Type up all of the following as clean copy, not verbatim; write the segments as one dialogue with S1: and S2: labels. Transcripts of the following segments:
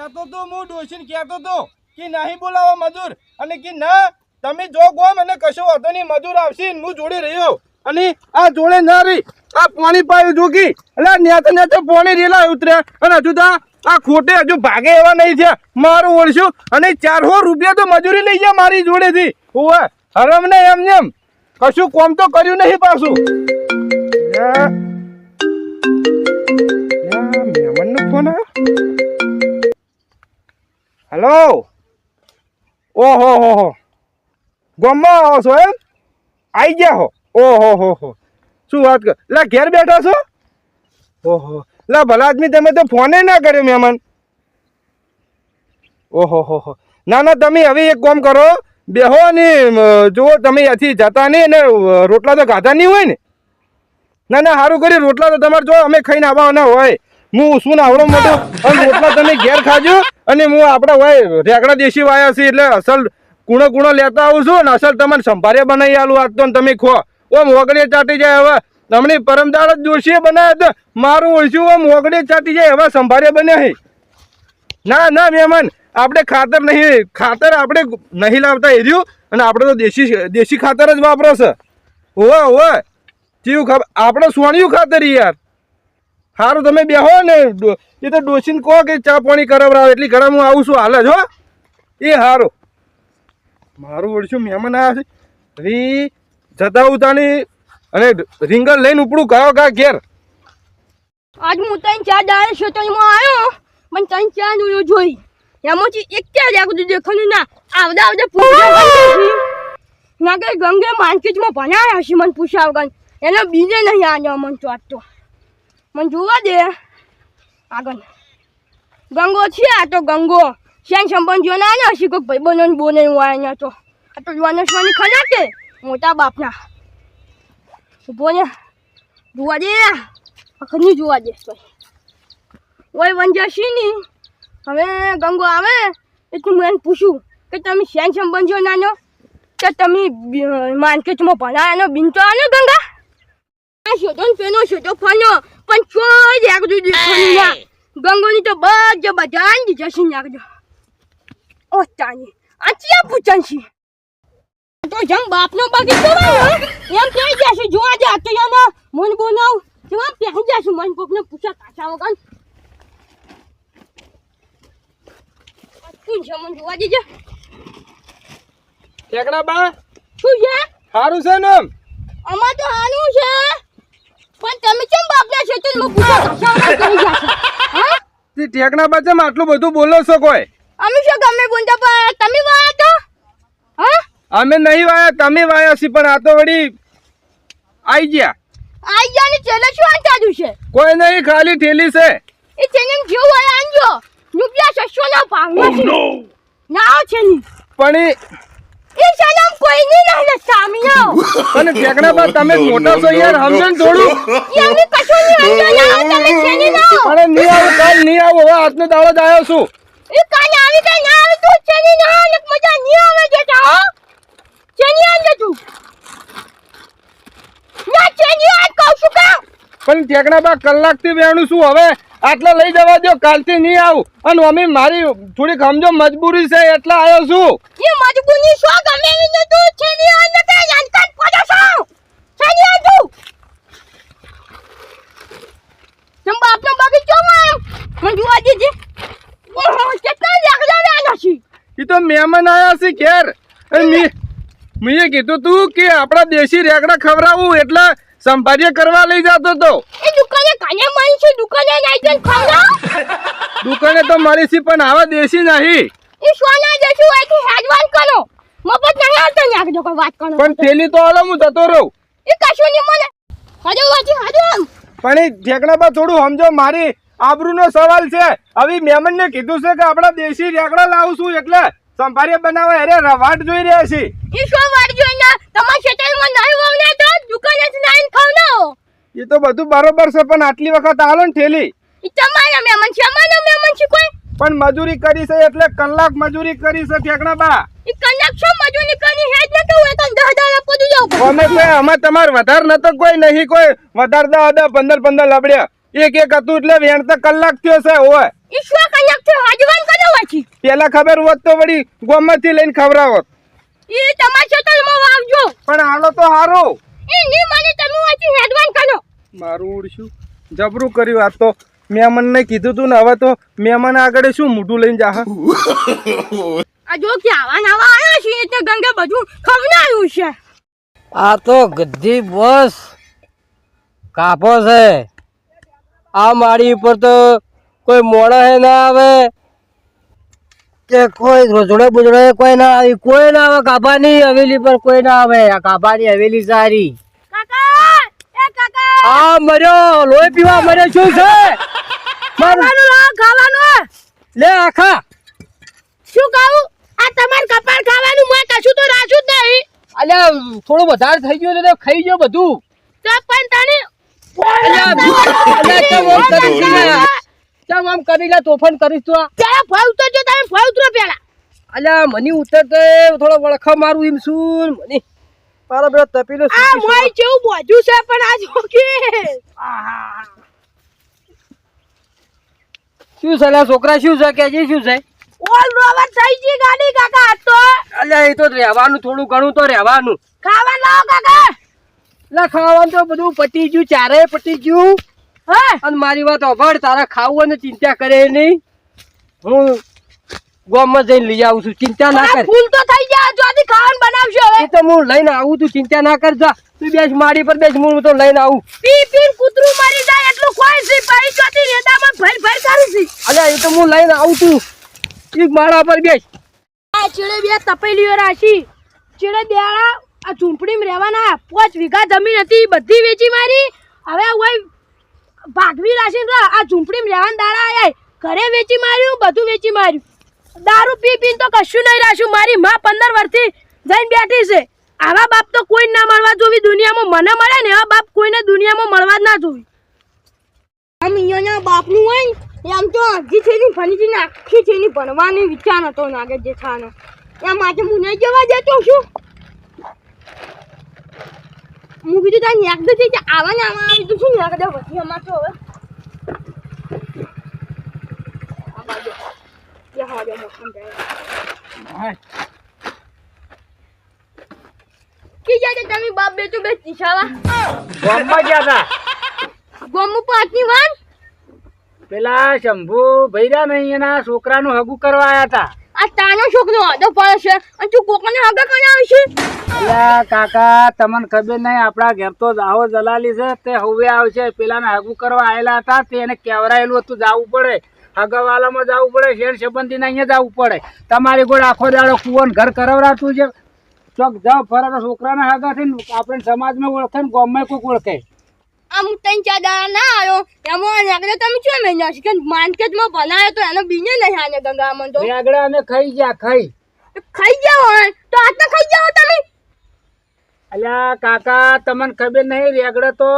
S1: કહેતો તો હું ડોશીને કહેતો તો કે નહીં બોલાવો મજૂર અને કે ના તમે જો ગોમ અને કશો વાતો નહીં મજૂર આવશે હું જોડે રહ્યો અને આ જોડે ના રહી આ પાણી પાયું જોગી એટલે નેતે નેતે પાણી રેલા ઉતર્યા અને હજુ તો આ ખોટે હજુ ભાગે એવા નહીં થયા મારું ઓળશું અને 400 રૂપિયા તો મજૂરી લઈ ગયા મારી જોડેથી ઓવે હરમ ને એમ નેમ કશું કોમ તો કર્યું નહીં પાછું મહેમાનનો ફોન આવ્યો હેલો ઓહો હો ગામમાં આવો છો એમ આવી ગયા હો ઓહો હો શું વાત કર લા ઘેર બેઠા છો ઓહો લા ભલા આદમી તમે તો ફોને ના કર્યો મહેમાન ઓહો હો ના ના તમે હવે એક કામ કરો બેહો ને જુઓ તમે અહીંયાથી જતા નહીં ને રોટલા તો ખાધા નહીં હોય ને ના ના સારું કરી રોટલા તો તમારે જો અમે ખાઈને આવવાના હોય હું શું આવડો મોટો અને રોટલા તમે ઘેર ખાજો અને હું આપણા હોય રેગડા દેશી વાયા છે એટલે અસલ કૂણો લેતા આવું છું ને અસલ તમને સંભારે બનાવી આલું આજ તો તમે ખો ઓમ ઓગળે ચાટી જાય હવે તમને પરમદાળ જ જોશીએ બનાવ્યા તો મારું ઓળશું ઓમ ઓગળે ચાટી જાય હવે સંભારે બન્યા ના ના મહેમાન આપણે ખાતર આપણે નહીં લાવતા એ રહ્યું અને આપણે તો દેશી ખાતર જ વાપરો છે ઓવે ચીવું ખબર આપણે સોણિયું ખાતર યાર સારું તમે બેહો ને એ તો ડોસીને કહો કે ચા પાણી કરાવરાવો એટલી ઘરે હું આવું છું હાલ જ હો એ સારું મારું ઓળશું મહેમાન આવ્યા છે રી જતા ઉતાની અને રીંગણ લઈને ઉપડું ગયો કા ઘેર
S2: આજ હું તને ચા ડાયરેક્ટ શેતરમાં આવ્યો પણ તને ચા નું જોઈ એમાંથી એક ત્યાં આગળ દેખાનું ના આવડા પૂછ્યા ના કે ગંગે માર્કેટમાં ભણાયા હશે મને પૂછ્યા વગર એને બીજે નહીં આવ્યો મને ચોટતો મને જોવા દે આગળ ગંગો છે આ તો ગંગો શેન સંબંધીઓ ના આવ્યા હશે કોઈક ભાઈબંધો બોને હું આવ્યા તો આ તો વનસ્વની ખના કે મોટા બાપના ઉભો ને જોવા દે આખની જોવા દે ઓય વંજાશી ની હવે ગંગો આવે એટલે હું એને પૂછું કે તમે શેન સંબંધીઓ નાનો કે તમે માર્કેટમાં ભણાયાનો બિનતો આનો ગંગા આ શોધો ને પેનો શોધો ફાનો પણ કોઈ દેખજો દેખાની ના ગંગોની તો બધા જ જશી નાખજો ઓ તાની આ ચિયા પૂછન છે તો જમ બાપનો બગીચો હોય એમ કહી જશે જોવા દે તો એમાં મન બોનાવ જેવા પહેરી જશે મન કોકને પૂછા કાચા વગર તું જમન જોવા દેજે
S1: ઠેકડા બા
S2: શું છે
S1: સારું છે ને
S2: અમાર તો હાનું છે પણ તમે કેમ બાપના છે તો પૂછા કાચા વગર કરી જશે હા
S1: તે ઠેકડા બા ચમ આટલું બધું બોલો છો કોઈ
S2: અમે શું ગમે બોંદા પર તમે વાયા તો હા
S1: અમે નહીં વાયા તમે વાયા છી પણ આ તો વળી આઈ ગયા
S2: ને ચેલે શું અંતાડ્યું છે
S1: કોઈ નહીં ખાલી ઠેલી છે
S2: એ ચેને જેવું હોય આંજો રૂપિયા 600 ના ભાવમાં છે ના છે ની
S1: પણ
S2: એ સલામ કોઈ નહીં ને સામીઓ
S1: અને ઠેકડા બા તમે મોટા છો યાર સમજો ને થોડું
S2: યાની કશું નહીં અંજો ના તમે છે ની ના
S1: અરે નહીં આવું કાલ નહીં આવું હવે આજનો દાડો જ આવ્યો છું
S2: એ કાલે આવી કે ના આવી તું છે ની ના ને મજા નહીં આવે જતા હો છે ની અંજો તું ના છે ની આ કહું છું કા
S1: પણ ઠેકડા બા કલાકથી વેણું શું હવે આટલા લઈ જવા દો કાલથી નહીં આવું અને અમે મારી થોડીક સમજો મજબૂરી છે એટલા આવ્યો છું
S2: એ મજબૂરી શું ગમે એવી તું છે ની અંજો કે યાનકાન પડો છો છે ની અંજો તમ બાપનો બગીચો માં મને જોવા દેજે ઓહો કેટલા લાગલા લાના છે
S1: એ તો મહેમાન આવ્યા છે ઘેર અને મેં કીધું તું કે આપણા દેશી રેગડા ખવડાવું એટલે સંભાર્ય કરવા લઈ જતો તો
S2: એ દુકાને કાને મળી છે દુકાને નાઈ જન ખાવડા
S1: દુકાને તો મળી છે પણ આવા દેશી નહીં
S2: એ સોના દેશી હોય કે હેડવાન કરો મફત નહીં આવતો ને આગળ કોઈ વાત કરો
S1: પણ થેલી તો હાલો હું જતો રહું
S2: એ કશું નહીં મને હાજો વાજી હાજો
S1: પણ એ ઠેકડા પર થોડું સમજો મારી આબરૂનો સવાલ છે હવે મહેમાનને કીધું છે કે આપણા દેશી રેગડા લાવું છું એટલે સંભાર્ય બનાવવા અરે રવાટ જોઈ રહ્યા છે
S2: એ શું વાટ જોઈને તમારા ખેતરમાં નહીં વાવને તો દુકાને જ નાઈન ખાવનો
S1: એ તો બધું બરોબર છે પણ આટલી વખત આલો ને થેલી
S2: એ તમારા મહેમાન છે અમારા મહેમાન છે કોઈ
S1: પણ મજૂરી કરી છે એટલે કલાક મજૂરી કરી છે ઠેકડા બા
S2: એ કલાક શું મજૂરી કરી હેજ ન તો હોય તો 10,000 પડી જાવ
S1: અમે કોઈ અમે તમાર વધાર નતો કોઈ નહીં કોઈ વધાર 10 15 લબડ્યા એક હતું એટલે વેણ તો કલાક થયો છે ઓય
S2: ઈશ્વર કન્યા થી હાજવાન કર્યો પછી
S1: પેલા ખબર હોત તો વળી ગોમમાંથી લઈને ખવડાવત.
S2: એ તમારા ખેતરમાં વાવજો.
S1: પણ હાલો તો હારો.
S2: એ ની મને તમે વાંચી હેડવાન કરો.
S1: મારું ઉડશું જબરું કર્યું. આ તો મહેમાનને કીધું તું ને હવે તો મહેમાન આગળ શું મોઢું લઈને જા.
S2: આ જો કે આવા નવા આયા છે એટલે ગંગે બધું ખવડાવ્યું છે.
S3: આ તો ગદ્દી બસ કાપો છે. આ મારી ઉપર તો કોઈ મોડા હે ના આવે કે કોઈ રોજડે બુજડે કોઈ ના આવે. કોઈ ના આવે કાપાની હવેલી પર કોઈ ના આવે. આ કાપાની હવેલી સારી.
S2: કાકા એ કાકા
S3: આ મર્યો લોહી પીવા મર્યો. શું છે
S2: ખાવાનું લાવો ખાવાનું.
S3: લે આખા
S2: શું કહું આ તમાર કપાળ ખાવાનું માં કશું તો રાખ્યું જ નહીં.
S3: અલ્યા થોડું વધારે થઈ ગયું તો ખાઈ ગયો બધું.
S2: તો પણ તને
S3: આમ કરી લે તોફાન કરીશ તું.
S2: પેલા ફાવતો જો તમે ફાવતો પેલા.
S3: અલ્યા મને ઉતરતે થોડો વળખા મારું એમ શું મને તારા બેટા તપીલો
S2: આ મોય જેવું બોજું છે પણ આ જો કે
S3: શું છે લા છોકરા? શું છે કે શું છે?
S2: ઓલ રોવર થઈ ગઈ ગાડી કાકા આ તો.
S3: અલ્યા એ તો રહેવાનું થોડું ઘણું તો રહેવાનું.
S2: ખાવા લાવો કાકા.
S3: લા ખાવાનું તો બધું પટી ગયું. ચારે પટી ગયું.
S2: હા
S3: અને મારી વાત સાંભળ, તારા ખાવું અને ચિંતા કરે નહીં. હું ગામમાં જઈને લઈ આવું છું. ચિંતા ના કર.
S2: ફૂલ તો થઈ ગયા જોથી ખાવાનું બનાવશો હવે.
S3: એ તો હું લઈને આવું. તું ચિંતા ના કર. જા તું બેસ મારી પર બેસ. હું તો લઈને આવું.
S2: પી પી કૂતરું મરી જાય એટલું કોઈ છે ભાઈ જોથી રેતામાં ભર ભર કરી છે.
S3: અલ્યા એ તો હું લઈને આવું. તું એક માળા પર બેસ.
S2: આ ચીડે બે તપેલીઓ રાશી. ચીડે બેડા આ ઝૂંપડીમાં રહેવાના 5 વીઘા જમીન હતી બધી વેચી મારી. હવે ઓય ભાગવી રાશી તો આ ઝૂંપડીમાં રહેવાના દાડા આયા ઘરે વેચી માર્યું બધું વેચી માર્યું. દારૂ પી પીને તો કશું નહીં રાખ્યું. મારી માં 15 વર્ષથી જઈને બેઠી છે. આવા બાપ તો કોઈ ના મળવા જોવી દુનિયામાં. મને મળે ને એવા બાપ કોઈને દુનિયામાં મળવા જ ના જોવી. આમ અહીંયાના બાપનું હોય ને આમ તો આખી થઈને ફરીથી ને આખી થઈને ભણવાની વિચાર હતો નાગે જે થાનો એમ માટે હું નહીં જવા દેતો છું. હું કીધું ત્યાં નેક દે છે આવા ને આવા આવી તો શું નેક દે વધી અમાર તો હવે આ બાજુ યા હા જો મોસમ જાય કી જાય તમે બાપ બેટો બે ચીસાવા
S3: ગામમાં ગયા હતા.
S2: ગોમુ પાટની વાન
S3: પેલા શંભુ ભૈરા ને એના છોકરાનું હગું કરવા આયા હતા.
S2: આ તાનો છોકરો આદો પડે છે અને તું કોકને હગા કરી આવી છે.
S3: અલ્યા કાકા તમને ખબર નહીં આપણા ઘેર તો જાહો જલાલી છે તે હવે આવશે. પેલાને હગું કરવા આવેલા હતા તે એને કેવરાયેલું હતું જવું પડે. હગાવાલામાં જવું પડે. શેર સંબંધીને અહીંયા જવું પડે. તમારી ગોળ આખો દાડો કુવન ઘર કરાવરાતું છે. ચોક જાવ ફરા છોકરાના હગા થઈને આપણે સમાજમાં ઓળખે ને ગામમાં કોઈક ઓળખે.
S2: આમ 3-4 દાડા ના આવ્યો એમાં આગળ તમે શું મહિના છે કે માર્કેટમાં બનાવ્યો તો એનો બીને નહીં આને ગંગામાં તો
S3: આગળ અમે ખાઈ ગયા
S2: ખાઈ જાવ હોય તો આટલા ખાઈ જાવ તમે.
S3: અલ્યા કાકા તમને ખબર નહીં રેગડે તો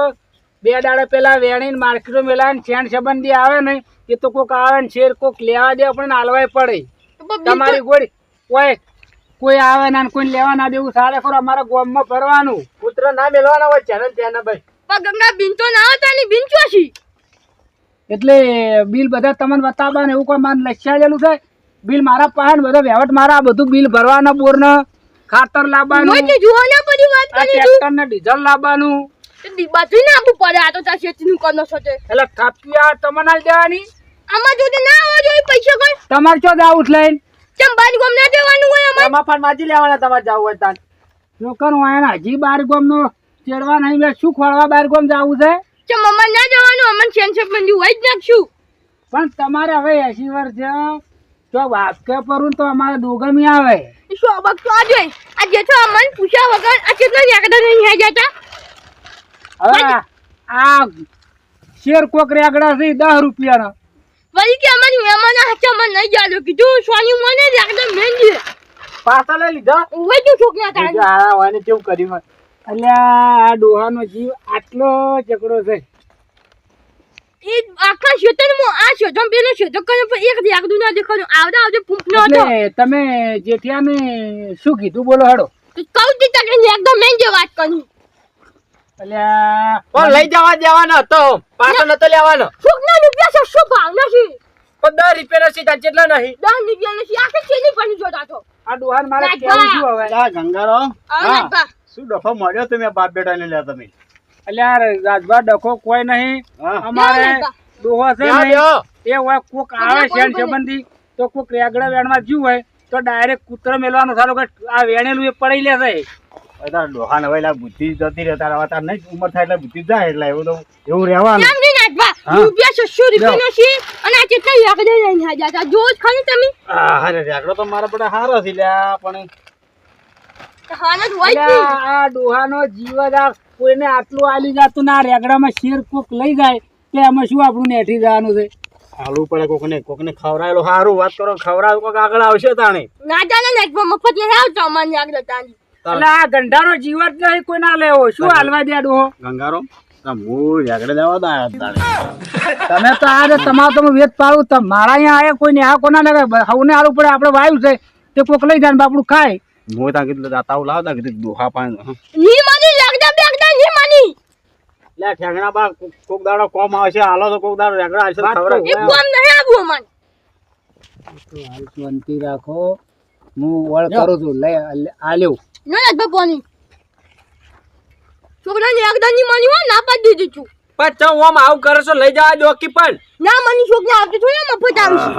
S3: 2 દાડા પેલા વેણીને માર્કેટમાં મેલાને ચેન સંબંધી આવે ને એ તો કોક આવે ને શેર કોક લેવા દે પણ હાલવાય પડે. તમારી ગોળી કોઈ આવે ના કોઈ લેવા ના દેવું સારે ખરો. અમારા ગામમાં ફરવાનું પુત્ર ના મેળવાના હોય ચેનલ ત્યાં ભાઈ.
S2: પણ ગંગા બિન તો ના હતા ની બિન ચોસી
S3: એટલે બિલ બધા તમને બતાવવા ને એવું કોઈ માન લખ્યાલેલું છે. બિલ મારા પાસે બધા વહેવટ મારા બધું બિલ ભરવાના બોરને ખાતર લાવવાનું
S2: મોય જુઓ ના બધી વાત કરી તું
S3: ટ્રેક્ટર ને ડીઝલ લાવવાનું
S2: તે બાજુ ના આપું પડે આ તો તાર શેતીનું કરનો છો તે
S3: એટલે થપિયા તમને આલ દેવાની.
S2: આમાં જો ના આવો જોઈએ પૈસા કોઈ
S3: તમારે ચો જાવું લઈને
S2: ચમ બાર ગોમ ના દેવાનું હોય અમાર
S3: એમાં પણ માજી લેવાના તમારે જાવું હોય તાન લોકોનું આયા હજી 12 ગોમનો ચેડવા નહીં બે શું ખોળવા 12 ગોમ જાવું છે.
S2: ચમ અમાર ના જવાનું અમન સેન્સર બંધી હોય જ નાખશું.
S3: પણ તમારે હવે 80 વર્ષ છે તો વાપકે પરું તો અમારે દોગમી આવે.
S2: શું અબક તો આજે આ જે તો અમન પૂછ્યા વગર આ કેટલા યાકડા નહીં આ જતા.
S3: હવે આ શેર કોક રેગડા છે 10 રૂપિયાના
S2: વળી કે અમન મહેમાન હાચા મન નહીં જાજો કીધું સોની મને યાકડા મેંજી
S3: પાછા લઈ લીધા
S2: ઓય જો છોકરા તાણ
S3: આ વાને કેવું કર્યું. અલ્યા આ ડોહાનો જીવ આટલો ચકડો છે.
S2: એ આખા ક્ષેત્રમાં આ ક્ષેત્ર પેલો ક્ષેત્ર કરે પણ એક યાકડું ના દેખાડું આવડા આવડે ફૂંકનો હતો.
S3: એટલે તમે જેઠિયાને શું કીધું બોલો હાડો.
S2: કહું દીતા કે એકદમ મેંજે વાત કરી
S3: અલ્યા
S4: પણ લઈ જવા દેવાનો હતો પાછો નતો લેવાનો.
S2: છોકરા રૂપિયા 600 ભાવના છે
S4: આખો 10 રૂપિયાનો છે તાર કેટલા નહીં
S2: 10 રૂપિયાનો છે આખી ચેલી પણ જોતા છો
S3: આ ડોહાન મારે
S2: નાગભા.
S3: કેવું શું હવે
S5: આ ગંગારો
S2: આવો નાગભા.
S5: શું ડફો મળ્યો તમે બાપ બેટા ને લ્યા તમે
S3: અલ્યા રાજભા ડખો કોઈ નહીં
S5: હા
S3: અમારે
S2: નાગભા.
S3: ડોહો છે
S4: લ્યો,
S3: ને
S4: લ્યો.
S3: એ હોય કોક આવે શેણ સંબંધી તો કોક રેગડા વેણમાં જ્યું હોય તો ડાયરેક્ટ કૂતરો મેલવાનો સારો કે આ વેણેલું એ પડી લેશે
S5: તારા ડોહા ને હવે બુદ્ધિ જતી રહે તારા હવે તાર નહીં ઉંમર થાય એટલે બુદ્ધિ જાય એટલે એવું તો એવું રહેવાનું
S2: કેમ નહીં નાગભા?
S5: હા.
S2: રૂપિયા 600 રૂપિયાનો છે અને આ કેટલા લાકડા લઈને આયા હતા જો જ ખરી તમે
S5: અરે રેગડો તો મારા બેટા હારો છે લ્યા પણ
S2: હાનત હોય છે
S3: અલ્યા આ ડોહાનો જીવ જ આ કોઈને આટલું આલી જાતું ના રેગડામાં શેર કોક લઈ જાય તો એમાં શું આપણું નેઠી જવાનું છે
S5: હાલવું પડે કોકને ખવડાયેલો સારું વાત કરો ખવડાવ કોક આગળ આવશે તાણે
S2: ના જાણે નાગભા મફત નહીં આવતો અમારી આગળ તાની
S3: એટલે આ ગંધાનો જીવ જ નહીં કોઈ ના લેવો શું હાલવા દે ડોહો
S5: ગંગારો હું રેગડે જવા દા તાણે
S3: તમે તો આ તમારો તો વેત પાડું મારા અહીંયા આયા કોઈને આ કોના લાગે હવને હાલવું પડે આપણે વાયુ છે તે કોક લઈ જાય ને બાપડું ખાય
S5: હું ત્યાં કીધું દાતાઓ લાવતા કીધું ડોહા પાણી
S2: ની માની લાગડા બેગડા ની માની
S5: લે ઠેંગણા બા કોક દાડો કોમ આવશે હાલો તો કોક દાડો રેગડા આવશે ખવડાવ
S2: એક કોમ નહીં આવું અમાન
S3: હાલ શાંતિ રાખો હું વળ કરું છું લઈ આલ્યો
S2: નો નાગભા પોની છોકરાને લાગડા ની માની હો ના પાડી દીધું છું
S4: પણ ચમ ઓમ આવું કરો છો લઈ જવા દો કે પણ
S2: ના માની છોકરા આવતો છો ને મફત આવશે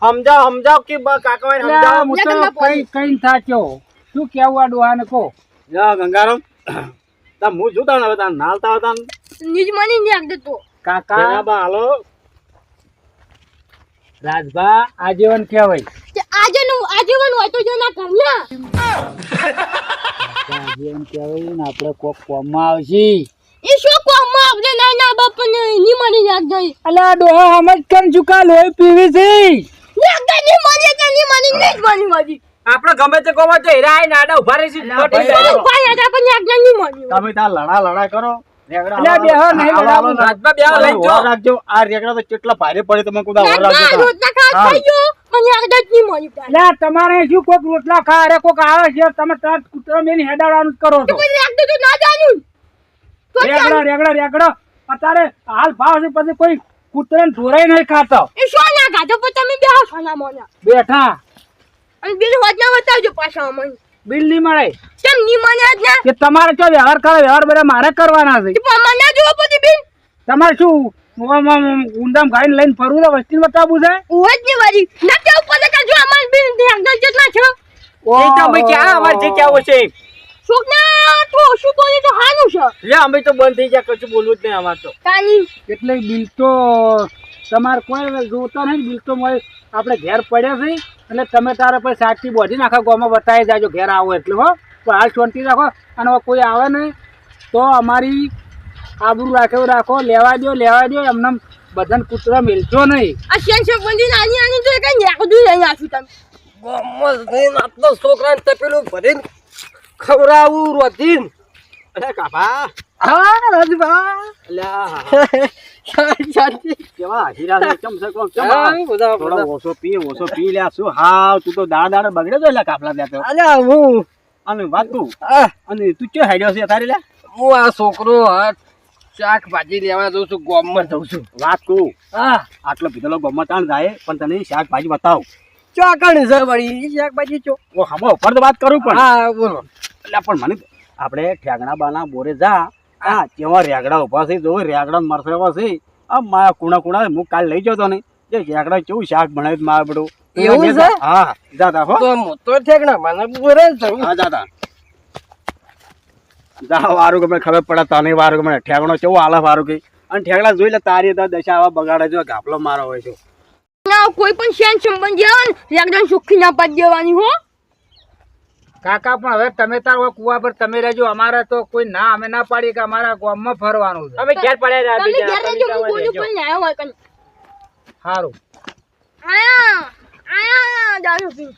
S4: સમજાવ કે કાકા સમજાવ
S3: હું તો કઈ થાક્યો શું કેવું આ ડોહાને કહો
S5: જા ગંગારો તા હું શું તાણ હવે તાણ નાલતા હતા
S2: નીજ માની ની આગળ તો
S3: કાકા
S5: બા હાલો
S3: રાજભા આજીવન કહેવાય
S2: તે આજીવન હોય તો જો ના ઘરના
S3: આજીવન કહેવાય ને આપણે કોક કોમમાં આવશે
S2: એ શું કોમમાં આપણે ના ના બાપ ની માની આગળ
S3: અલા ડોહા સમજ કર ચુકા લોહી પીવી છે
S2: આગળ ની માની કે ની માની ની માની વાજી
S4: આપણે ગમે તે કોવા તો હીરા આઈને આડા ઉભા રહી છે
S2: ભાઈ આડા પણ આગળ ની માની
S5: તમે ત્યાં લડા કરો રેગડા
S3: અલ્યા બેહો નહીં લડાવું.
S4: રાજભા બે લઈ જો
S5: વાર રાખજો આ રેગડા તો કેટલા ભારે પડે તમે કુદા વાર
S2: ના
S5: રાખજો
S2: રોટલા ખા ખાઈ જો મને આગળ ની માની પાડે
S3: અલ્યા તમારે શું કોક રોટલા ખા અરે કોક આવે છે તમે તરત કૂતરો મેલી હેડાડવાનું જ કરો છો
S2: પણ આગળ તો ના જાણું તો
S3: રેગડો અત્યારે હાલ ભાવ છે પછી કોઈ કૂતરાને ઢોરાય નહીં ખાતો
S2: એ શું ના ખાતો પણ તમે બેહો છો ના મોના
S3: બેઠા
S2: અને બિલ હોત ના બતાવજો પાછા અમને
S3: બિલ નહીં મળે
S2: કેમ ની માને આજ ના
S3: કે તમારે જો વ્યવહાર કરે વ્યવહાર બધા મારે કરવાના છે
S2: તે પણ મને ના જોવો પછી બિલ
S3: તમારે શું ઊંડામ ખાઈને લઈને ફરવું તો વસ્તી બતાવવું છે
S2: ઓય જ ની વાજી ના કેવું પડે કે જો અમાર બિલ ની આગળ જેટલા છે
S4: એ તો અમે ક્યાં અમાર જે કેવું છે
S2: છોકના તો શું બોલી તો હાનું છે
S4: લે અમે તો બંધ થઈ ગયા કશું બોલવું જ નહીં અમાર તો
S2: કાની
S3: એટલે બિલ તો તમારે કોઈ જોતા નહીં બિલ તો મળે આપણે ઘેર પડ્યા છે એટલે તમે તારે પછી સાચી બોધી આખા ગામમાં બતાવી જાજો ઘેર આવો એટલે હો પણ હાલ શાંતિ રાખો અને હવે કોઈ આવે નહીં તો અમારી આબરૂ રાખો લેવા દો એમને બધાને કૂતરા મેલજો નહીં
S2: આ શેન છે બંધી નાની નાની તો કઈ નેકદું લઈ આશું તમે
S4: ગમસ નહીં આપનો છોકરાને તપેલું ભરીને ખવડાવું રોધીન
S5: અરે કાપા
S4: હા રાજભા
S5: અલ્યા
S4: શાંતિ
S5: કેવા હીરા છે કેમ છે કોણ કેમ
S4: હા, બધા
S5: થોડો ઓછો પી લ્યા શું હાવ તું તો દાડા બગડે તો એટલે કાપલા લ્યા તો
S4: અલ્યા હું
S5: અને વાત તું
S4: આ
S5: અને તું ચો હેડ્યો છે તારી લ્યા
S4: હું આ છોકરો શાકભાજી લેવા જઉં છું ગામમાં જઉં છું
S5: વાત કહું
S4: હા
S5: આટલો પીધેલો ગમત તાણ જાય પણ તને શાકભાજી બતાવ
S4: ચોકણ છે વળી શાકભાજી ચો
S5: ઓ હમો ઉપર તો વાત કરું પણ
S4: હા બોલો
S5: એટલે પણ મને આપણે ઠેગણા બાના બોરે જા હા કેવા રેગડા ઉભા છે જો રેગડા મરસેવા છે આ મારા કુણા હું કાલ લઈ જતો ને જે રેગડા કેવું શાક બનાવ્યું મારે બધું
S4: એવું છે?
S5: હા જાતા હો
S4: તો મોટો ઠેકણા મને બોરે જવું
S5: હા જાતા જા વારું ગમે ખબર પડે તને વારું ગમે ઠેગણો કેવો આલે વારું કે અને ઠેગડા જોઈ લે તારી તો દશા આવા બગાડે જો ગાપલો મારો હોય છે
S2: ના કોઈ પણ શેન સંબંધી આવે ને એકદમ સુખી ના પાડી દેવાની હો
S3: કાકા પણ હવે તમે તાર કુવા પર તમે રહેજો અમારે તો કોઈ ના અમે ના પાડીએ કે અમારા ગામમાં ફરવાનું છે
S4: અમે ઘેર પડ્યા
S2: તમે ઘેર રહેજો હું બોલું પણ આવ્યો હોય કઈ
S3: સારું
S2: આયા દારૂ પી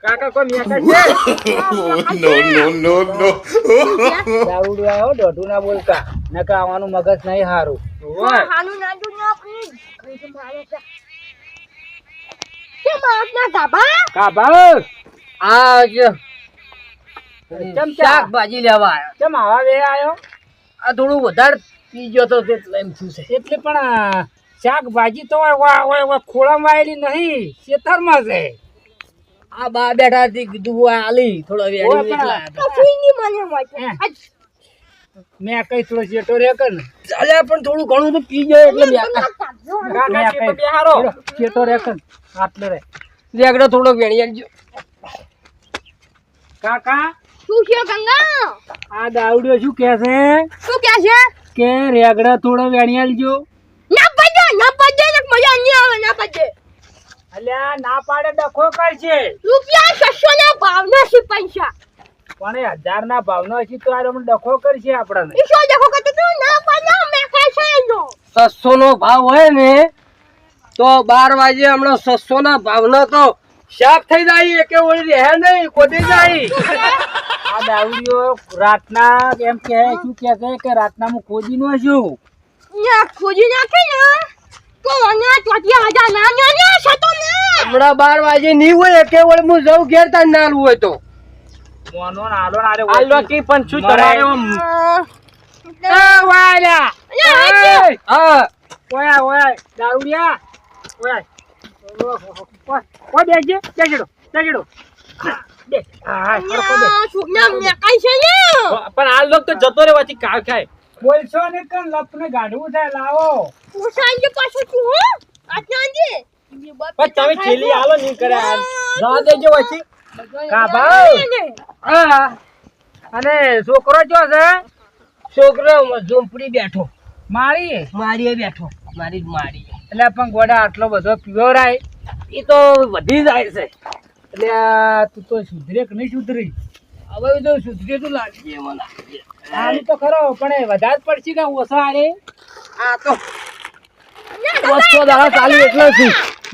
S3: કાકા કોઈ મેકા છે દારૂ આવ્યો દોઢું ના બોલતા નકા આવવાનું મગજ નહીં સારું
S2: હાનું ના જો ના પી કઈ તો મારે છે કે મારના ગાબા
S3: કાબા
S4: આ જ
S3: ચમ
S4: શાકભાજી લેવા આવ્યો
S3: કેમ આવા વે આવ્યો
S4: આ થોડું વધારે પી ગયો તો એટલે એમ થયું છે
S3: એટલે પણ શાકભાજી તો ખોળામાં આવેલી નહીં ખેતરમાં છે.
S4: આ બા બેઠા હતી કીધું હું આલી થોડો
S3: ઓય
S4: વેણી
S3: પણ
S4: એટલા હતા.
S2: કશું નહીં મને વાંચે. આજ
S3: મેં કઈ થોડો શેટો રે કર ને
S4: ચાલે પણ થોડું ઘણું તો પી જાય એટલે
S2: મને કાઢજો.
S3: શેટો રે કર આટલે રે
S4: રેગડો થોડો વેણી આલજો.
S3: કાકા
S2: શું છે ગંગા?
S3: આ દાવડીઓ શું કે છે
S2: શું કે છે?
S3: કે રેગડા થોડો વેણી આલજો.
S2: ના પડે ને મજા નહીં આવે ના પડે.
S3: અલ્યા ના પાડે ડખો કરશે
S2: રૂપિયા 600 ના ભાવના છે પૈસા.
S3: પણ એ 1000 ના ભાવનો હશે તો આ રમણ ડખો કરશે આપણને.
S2: ઈ શું દેખો કે તું ના પડે મે ખાય છે એનો.
S4: 600 નો ભાવ હોય ને તો 12 વાગે હમણાં 600 ના ભાવનો તો શાક થઈ જાય કે ઓળી રહે નહીં કોટી જાય.
S3: આ દાવડીઓ રાતના એમ કે શું કે છે કે રાતના હું ખોદી નો છું.
S2: ના ખોજી નાખે ને તો અન્ય ચોટિયા હજા ના સતો ને.
S4: હમણાં 12 વાગે નહીં હોય કે ઓળી હું જઉં ઘેર તાર નાલું હોય તો
S3: મોનો નાડો નાડે
S5: આલો કી પણ શું તમારે
S3: એ વાલા
S4: હા
S3: ઓયા ઓયા દારૂડિયા ઓયા ઓ બેજે બેજડો બે હા હરકો બે
S2: સુગના મે કાઈ છે ને.
S5: પણ આ લોક તો જતો રે વાથી કાવ ખાય.
S3: બોલશો ને કન લપને ગાઢવું થાય લાવો.
S2: ઉસાંજે પાછો તું હો આટલાંજે.
S5: પણ તમે છેલી આલો નહીં કરે હાલ જવા દેજો વાથી.
S3: કા ભાઈ હા અને છોકરો જો છે
S4: છોકરો ઝૂંપડી બેઠો
S3: મારી
S4: મારીએ બેઠો મારી
S3: એટલે પણ ગોડા આટલો બધો પીવરાય
S4: એ તો વધી જાય છે.
S3: એટલે આ તું તો સુધરે કે નહીં સુધરી
S4: હવે તો સુધરી તો લાગીએ મને
S3: આમ તો ખરો પણ એ વધારે જ પડશે કે ઓછા આરે
S4: આ તો 200 દાડા ચાલી એટલે છે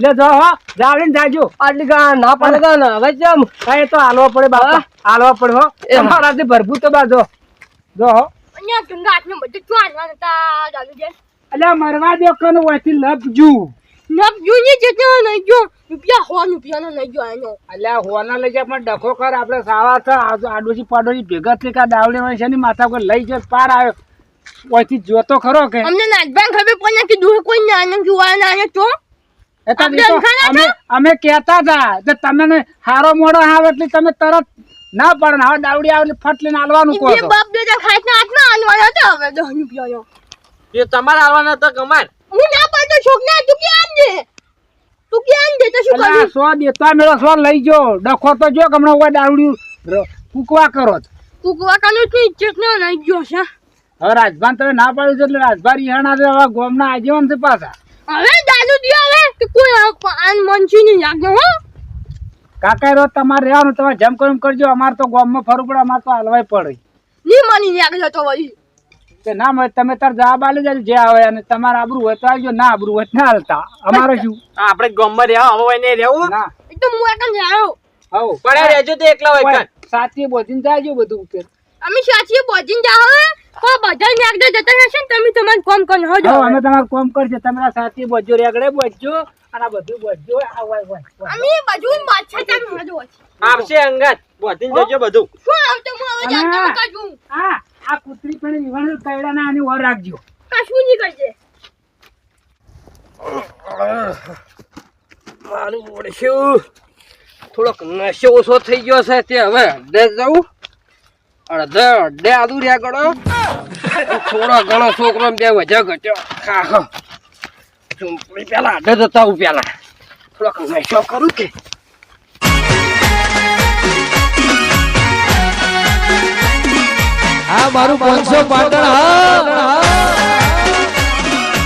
S3: લે જો હો જાવડીને જાજો
S4: આટલી ગા ના પડે કા ને હવે જમ
S3: કઈ તો હાલવા પડે બાપા હાલવા પડે હો તમારાથી ભરપૂર તો બાજો જો હો
S2: અન્ય ગંગા આટલે બધું ચાલવા નતા ચાલુ છે.
S3: એટલે મરવા દો કન ઓથી લપજુ
S2: નબ જુની જેટલો નહીં જો રૂપિયા નહીં જો એનો.
S3: એટલે હોના લઈ જાય પણ ડખો કર આપણે સાવા છે આડોશી પાડોશી ભેગા થઈ કા દાવડી હોય છે ની માથા કોઈ લઈ જાય પાર આવ્યો ઓથી જોતો ખરો કે
S2: અમને નાચબાન ખબર પડે કે દૂર કોઈ નાનો જોવા ના તો
S3: એટલે
S2: આપણે ખાના
S3: અમે અમે કહેતા હતા કે તમે હારો મોડો આવે એટલે તમે તરત ના પડે હવે દાવડી આવે એટલે ફટ લઈને હાલવાનું કહો
S2: એ બાપ દાદા ખાઈ ના હાથમાં આનવાના હતા હવે 10 રૂપિયાનો.
S5: એ તમારે આવવાના તો કમાર.
S2: હું ના પાડતો છોકરા તું ક્યાં દે તો શું
S3: એટલે
S2: કરું?
S3: 100 દેતા મેળો 100 લઈ જો ડખો તો જો કે હમણાં દાવડી ફૂકવા કરો છો.
S2: કુકવા કાનો તું ઇજ્જત ના નહીં જો છે.
S3: હવે રાજભાન તમે ના પાડ્યું છે એટલે રાજભા રિહાણા છે હવે ગોમના આજીવન છે પાછા
S2: હવે દાદુ દી આવે કે કોઈ આન મનસી નહીં લાગે હો.
S3: કાકા રો તમારે રહેવાનું તમે જેમ કરીને કરજો અમારે તો ગોમમાં ફરવું પડે અમારે તો હાલવાય પડે
S2: ની મની લાગે તો વળી
S3: કે ના મળે તમે તાર જવાબ આલી જાય જે આવે અને તમારે આબરું હોય તો આવજો ના આબરું હોય તો ના હાલતા અમારે શું
S5: આપણે ગામમાં રહેવા હવે નહીં રહેવું.
S3: ના
S2: એ તો હું એકન જાયો.
S3: હવ
S5: પણ રહેજો તો એકલા હોય કાન.
S3: સાથી બોધીને જાજો બધું ઉપર
S2: અમે સાચી બોજીન જાવ કો બધા નાગદા જતા હશે ને તમે તમારું કામ કરી હો
S3: હા અમે તમારું કામ કરશે તમે સાથી બોજો રેગડે બોજો અને આ બધું બોજો આ હોય
S2: અમે બધું બાદશાહ ચાલ મજો છે.
S5: આવશે અંગાત બોધીને જજો બધું.
S2: શું આવતો હું હવે જાતો કાજું
S3: હા આ કૂતરી પણ વિવાણ કૈડાના આની ઓર રાખજો
S2: કશું નહીં કરજે.
S4: મારું ઓળખ્યું થોડોક નશો ઓછો થઈ ગયો છે તે હવે અડધે જવું અડધે આદુ રહ્યા ગણો થોડો ઘણો છોકરો બે વજા ઘટ્યો હા ચૂંટણી પેલા અડધે જતા હું પેલા થોડોક નશો કરું કે
S6: આ મારું 500 પાટણ હા